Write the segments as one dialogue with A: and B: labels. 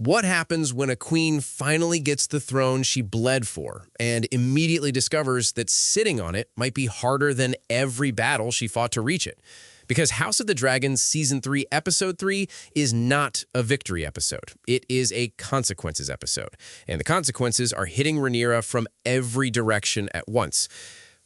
A: What happens when a queen finally gets the throne she bled for and immediately discovers that sitting on it might be harder than every battle she fought to reach it? Because House of the Dragon Season 3, Episode 3 is not a victory episode. It is a consequences episode. And the consequences are hitting Rhaenyra from every direction at once.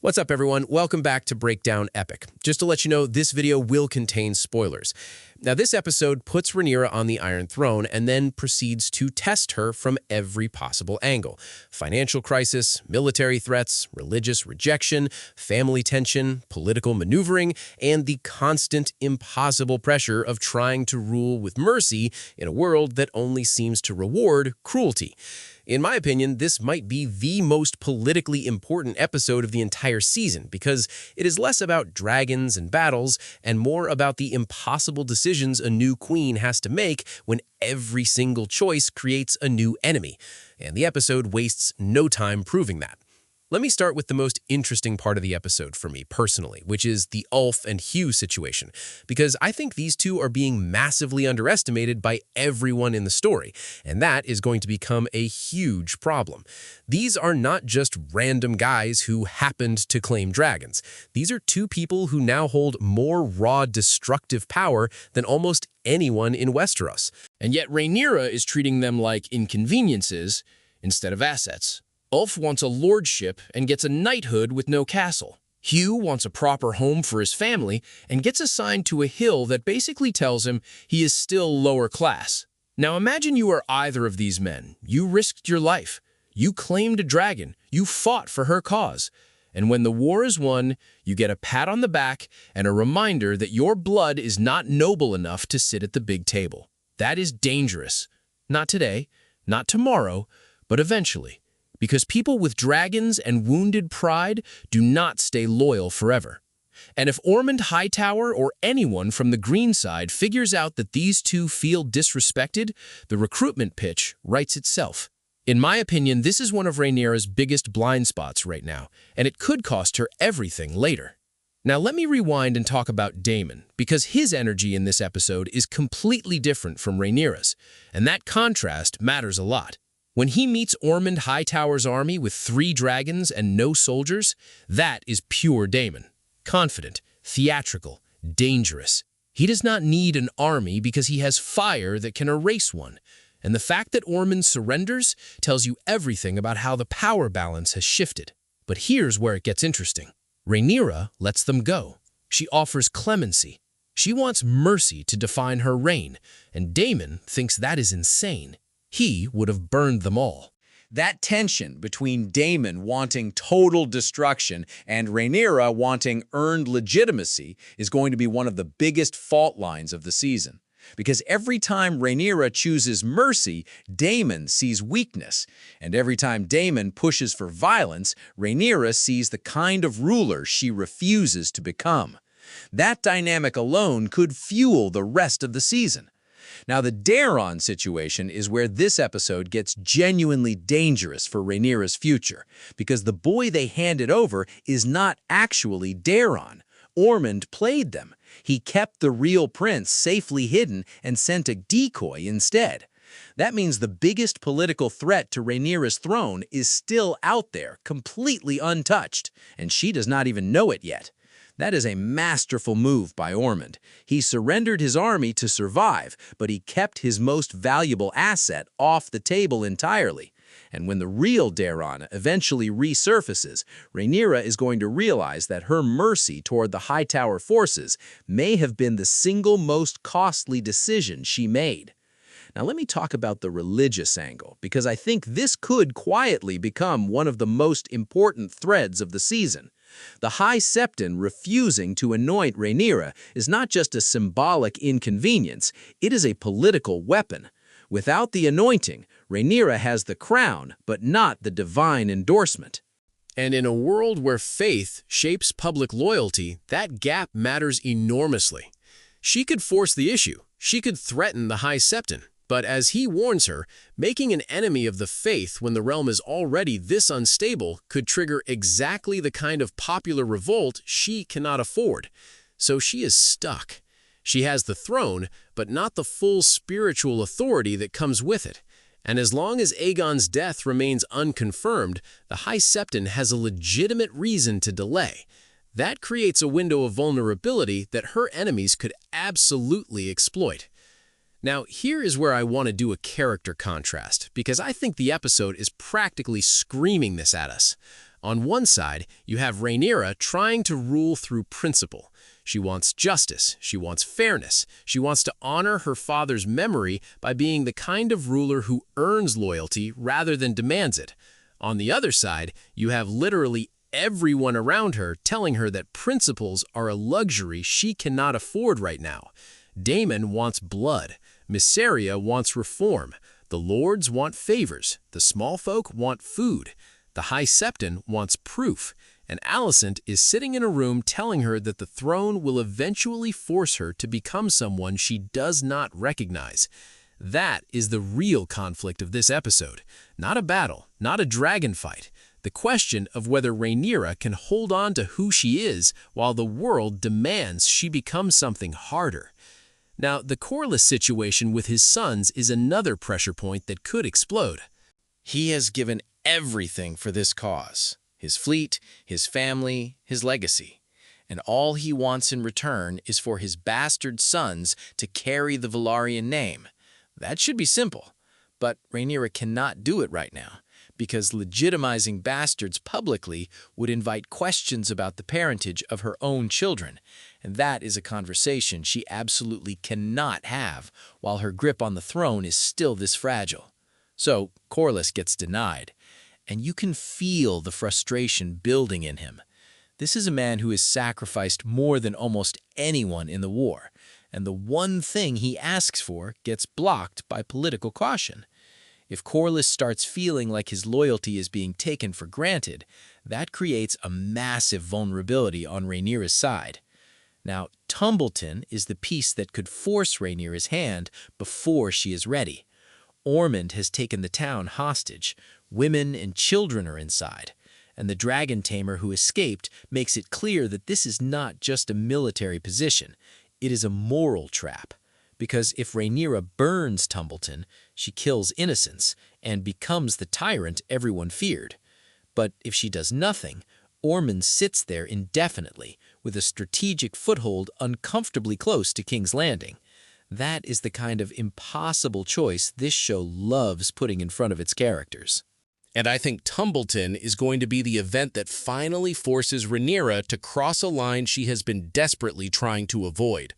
A: What's up, everyone? Welcome back to Breakdown Epic. Just to let you know, this video will contain spoilers. Now, this episode puts Rhaenyra on the Iron Throne and then proceeds to test her from every possible angle. Financial crisis, military threats, religious rejection, family tension, political maneuvering, and the constant, impossible pressure of trying to rule with mercy in a world that only seems to reward cruelty. In my opinion, this might be the most politically important episode of the entire season because it is less about dragons and battles and more about the impossible decisions a new queen has to make when every single choice creates a new enemy. And the episode wastes no time proving that. Let me start with the most interesting part of the episode for me personally, which is the Ulf and Hugh situation, because I think these two are being massively underestimated by everyone in the story, and that is going to become a huge problem. These are not just random guys who happened to claim dragons. These are two people who now hold more raw destructive power than almost anyone in Westeros.
B: And yet Rhaenyra is treating them like inconveniences instead of assets. Ulf wants a lordship and gets a knighthood with no castle. Hugh wants a proper home for his family and gets assigned to a hill that basically tells him he is still lower class. Now imagine you are either of these men. You risked your life. You claimed a dragon. You fought for her cause. And when the war is won, you get a pat on the back and a reminder that your blood is not noble enough to sit at the big table. That is dangerous. Not today, not tomorrow, but eventually. Because people with dragons and wounded pride do not stay loyal forever. And if Ormund Hightower or anyone from the green side figures out that these two feel disrespected, the recruitment pitch writes itself. In my opinion, this is one of Rhaenyra's biggest blind spots right now, and it could cost her everything later. Now let me rewind and talk about Daemon, because his energy in this episode is completely different from Rhaenyra's, and that contrast matters a lot. When he meets Ormund Hightower's army with 3 dragons and no soldiers, that is pure Daemon. Confident, theatrical, dangerous. He does not need an army because he has fire that can erase one. And the fact that Ormund surrenders tells you everything about how the power balance has shifted. But here's where it gets interesting. Rhaenyra lets them go. She offers clemency. She wants mercy to define her reign, and Daemon thinks that is insane. He would have burned them all.
C: That tension between Daemon wanting total destruction and Rhaenyra wanting earned legitimacy is going to be one of the biggest fault lines of the season. Because every time Rhaenyra chooses mercy, Daemon sees weakness. And every time Daemon pushes for violence, Rhaenyra sees the kind of ruler she refuses to become. That dynamic alone could fuel the rest of the season. Now, the Daeron situation is where this episode gets genuinely dangerous for Rhaenyra's future, because the boy they handed over is not actually Daeron. Ormund played them. He kept the real prince safely hidden and sent a decoy instead. That means the biggest political threat to Rhaenyra's throne is still out there, completely untouched, and she does not even know it yet. That is a masterful move by Ormund. He surrendered his army to survive, but he kept his most valuable asset off the table entirely. And when the real Daeron eventually resurfaces, Rhaenyra is going to realize that her mercy toward the Hightower forces may have been the single most costly decision she made. Now let me talk about the religious angle, because I think this could quietly become one of the most important threads of the season. The High Septon refusing to anoint Rhaenyra is not just a symbolic inconvenience, it is a political weapon. Without the anointing, Rhaenyra has the crown, but not the divine endorsement.
B: And in a world where faith shapes public loyalty, that gap matters enormously. She could force the issue. She could threaten the High Septon. But as he warns her, making an enemy of the faith when the realm is already this unstable could trigger exactly the kind of popular revolt she cannot afford. So she is stuck. She has the throne,
A: but not the full spiritual authority that comes with it. And as long as Aegon's death remains unconfirmed, the High Septon has a legitimate reason to delay. That creates a window of vulnerability that her enemies could absolutely exploit. Now, here is where I want to do a character contrast, because I think the episode is practically screaming this at us. On one side, you have Rhaenyra trying to rule through principle. She wants justice, she wants fairness, she wants to honor her father's memory by being the kind of ruler who earns loyalty rather than demands it. On the other side, you have literally everyone around her telling her that principles are a luxury she cannot afford right now. Daemon wants blood. Mysaria wants reform. The lords want favors. The small folk want food. The High Septon wants proof. And Alicent is sitting in a room telling her that the throne will eventually force her to become someone she does not recognize. That is the real conflict of this episode. Not a battle, not a dragon fight. The question of whether Rhaenyra can hold on to who she is while the world demands she become something harder. Now, the Corlys situation with his sons is another pressure point that could explode.
B: He has given everything for this cause. His fleet, his family, his legacy. And all he wants in return is for his bastard sons to carry the Velaryon name. That should be simple. But Rhaenyra cannot do it right now, because legitimizing bastards publicly would invite questions about the parentage of her own children, and that is a conversation she absolutely cannot have while her grip on the throne is still this fragile. So Corlys gets denied, and you can feel the frustration building in him. This is a man who has sacrificed more than almost anyone in the war, and the one thing he asks for gets blocked by political caution. If Corlys starts feeling like his loyalty is being taken for granted, that creates a massive vulnerability on Rhaenyra's side. Now, Tumbleton is the piece that could force Rhaenyra's hand before she is ready. Ormund has taken the town hostage. Women and children are inside. And the dragon tamer who escaped makes it clear that this is not just a military position. It is a moral trap. Because if Rhaenyra burns Tumbleton, she kills innocents and becomes the tyrant everyone feared. But if she does nothing, Ormund sits there indefinitely with a strategic foothold uncomfortably close to King's Landing. That is the kind of impossible choice this show loves putting in front of its characters.
A: And I think Tumbleton is going to be the event that finally forces Rhaenyra to cross a line she has been desperately trying to avoid.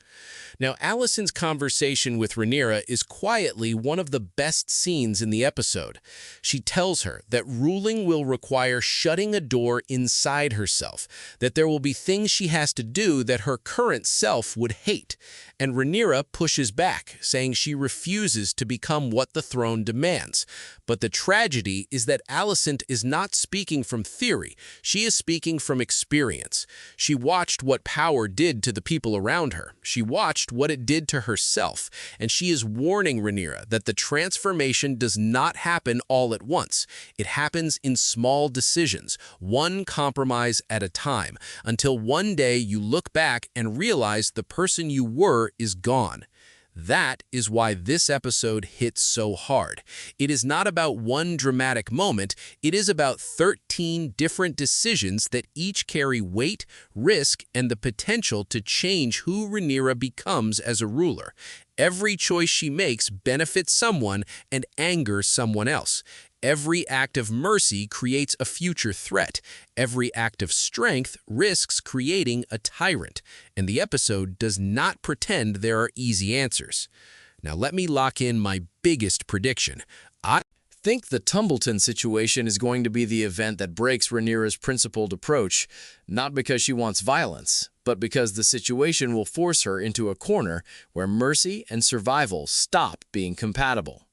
A: Now, Alicent's conversation with Rhaenyra is quietly one of the best scenes in the episode. She tells her that ruling will require shutting a door inside herself, that there will be things she has to do that her current self would hate. And Rhaenyra pushes back, saying she refuses to become what the throne demands. But the tragedy is that Alicent is not speaking from theory. She is speaking from experience. She watched what power did to the people around her. She watched what it did to herself, and she is warning Rhaenyra that the transformation does not happen all at once. It happens in small decisions, one compromise at a time, until one day you look back and realize the person you were is gone. That is why this episode hits so hard. It is not about one dramatic moment, it is about 13 different decisions that each carry weight, risk, and the potential to change who Rhaenyra becomes as a ruler. Every choice she makes benefits someone and angers someone else. Every act of mercy creates a future threat. Every act of strength risks creating a tyrant. And the episode does not pretend there are easy answers. Now let me lock in my biggest prediction. I think the Tumbleton situation is going to be the event that breaks Rhaenyra's principled approach, not because she wants violence, but because the situation will force her into a corner where mercy and survival stop being compatible.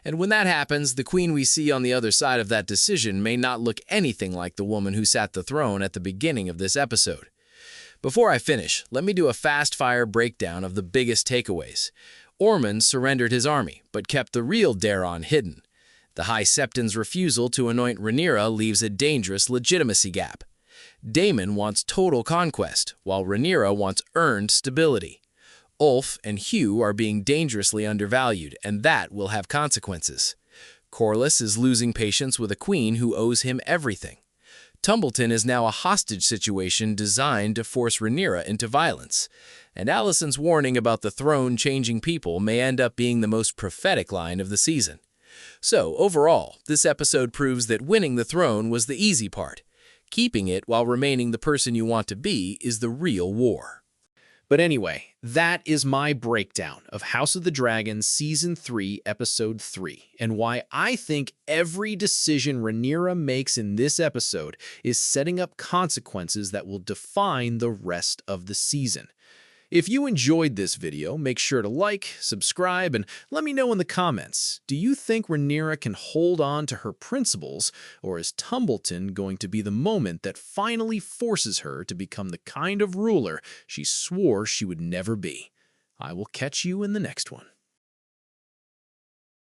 A: And when that happens, the queen we see on the other side of that decision may not look anything like the woman who sat the throne at the beginning of this episode. Before I finish, let me do a fast-fire breakdown of the biggest takeaways. Ormund surrendered his army, but kept the real Daeron hidden. The High Septon's refusal to anoint Rhaenyra leaves a dangerous legitimacy gap. Daemon wants total conquest, while Rhaenyra wants earned stability.
B: Ulf and Hugh are being dangerously undervalued, and that will have consequences. Corlys is losing patience with a queen who owes him everything. Tumbleton is now a hostage situation designed to force Rhaenyra into violence. And Alicent's warning about the throne changing people may end up being the most prophetic line of the season. So, overall, this episode proves that winning the throne was the easy part. Keeping it while remaining the person you want to be is the real war.
D: But anyway, that is my breakdown of House of the Dragon Season 3, Episode 3, and why I think every decision Rhaenyra makes in this episode is setting up consequences that will define the rest of the season. If you enjoyed this video, make sure to like, subscribe, and let me know in the comments. Do you think Rhaenyra can hold on to her principles, or is Tumbleton going to be the moment that finally forces her to become the kind of ruler she swore she would never be? I will catch you in the next one.